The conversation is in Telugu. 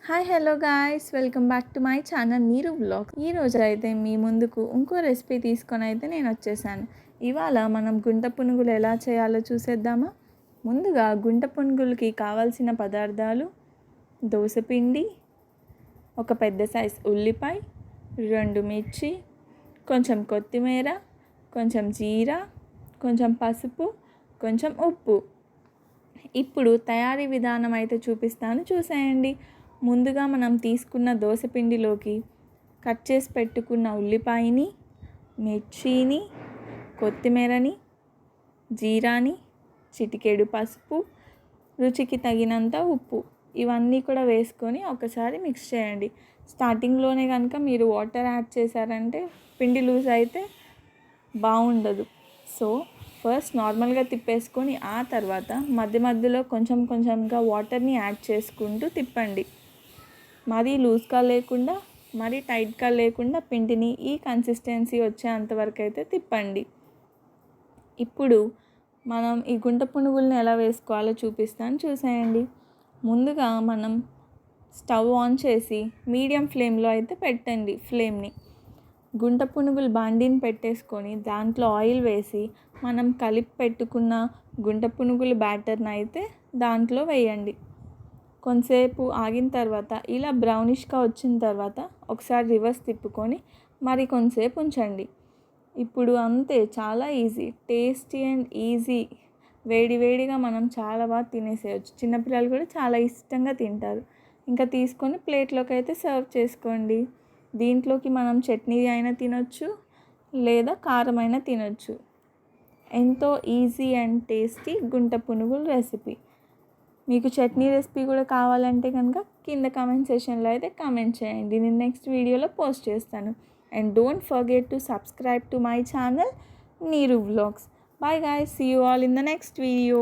Hi hello guys, welcome back to my channel నీరు వ్లాగ్స్. ఈరోజు అయితే మీ ముందుకు ఇంకో రెసిపీ తీసుకొని అయితే నేను వచ్చేసాను. ఇవాళ మనం గుంట పునుగులు ఎలా చేయాలో చూసేద్దామా. ముందుగా గుంట పునుగులకి కావాల్సిన పదార్థాలు: దోసపిండి, ఒక పెద్ద సైజ్ ఉల్లిపాయ, 2 మిర్చి, కొంచెం కొత్తిమీర, కొంచెం జీరా, కొంచెం పసుపు, కొంచెం ఉప్పు. ఇప్పుడు తయారీ విధానం అయితే చూపిస్తాను, చూసేయండి. ముందుగా మనం తీసుకున్న దోసపిండిలోకి కట్ చేసి పెట్టుకున్న ఉల్లిపాయని, మిర్చిని, కొత్తిమీరని, జీరాని, చిటికెడు పసుపు, రుచికి తగినంత ఉప్పు, ఇవన్నీ కూడా వేసుకొని ఒకసారి మిక్స్ చేయండి. స్టార్టింగ్లోనే కనుక మీరు వాటర్ యాడ్ చేశారంటే పిండి లూజ్ అయితే బాగుండదు. సో ఫస్ట్ నార్మల్గా తిప్పేసుకొని ఆ తర్వాత మధ్య మధ్యలో కొంచెం కొంచెంగా వాటర్ని యాడ్ చేసుకుంటూ తిప్పండి. మరీ లూజ్గా లేకుండా మరీ టైట్గా లేకుండా పిండిని ఈ కన్సిస్టెన్సీ వచ్చేంతవరకు అయితే తిప్పండి. ఇప్పుడు మనం ఈ గుంట పునుగుల్ని ఎలా వేసుకోవాలో చూపిస్తాను, చూసేయండి. ముందుగా మనం స్టవ్ ఆన్ చేసి మీడియం ఫ్లేమ్లో అయితే పెట్టండి ఫ్లేమ్ని. గుంట పునుగులు బాండీని పెట్టేసుకొని దాంట్లో ఆయిల్ వేసి మనం కలిపి పెట్టుకున్న గుంట పునుగులు బ్యాటర్ని అయితే దాంట్లో వేయండి. కొంతసేపు ఆగిన తర్వాత ఇలా బ్రౌనిష్గా వచ్చిన తర్వాత ఒకసారి రివర్స్ తిప్పుకొని మరి కొంతసేపు ఉంచండి. ఇప్పుడు అంతే, చాలా ఈజీ, టేస్టీ అండ్ ఈజీ. వేడి వేడిగా మనం చాలా బాగా తినేసేయచ్చు. చిన్నపిల్లలు కూడా చాలా ఇష్టంగా తింటారు. ఇంకా తీసుకొని ప్లేట్లోకి అయితే సర్వ్ చేసుకోండి. దీంట్లోకి మనం చట్నీ అయినా తినొచ్చు, లేదా కారం అయినా తినొచ్చు. ఎంతో ఈజీ అండ్ టేస్టీ గుంట పునుగుల రెసిపీ. మీకు చట్నీ రెసిపీ కూడా కావాలంటే కనుక కింద కామెంట్ సెషన్లో అయితే కామెంట్ చేయండి, నేను నెక్స్ట్ వీడియోలో పోస్ట్ చేస్తాను. And don't forget to subscribe to my channel నీరు vlogs. Bye guys, see you all in the next video.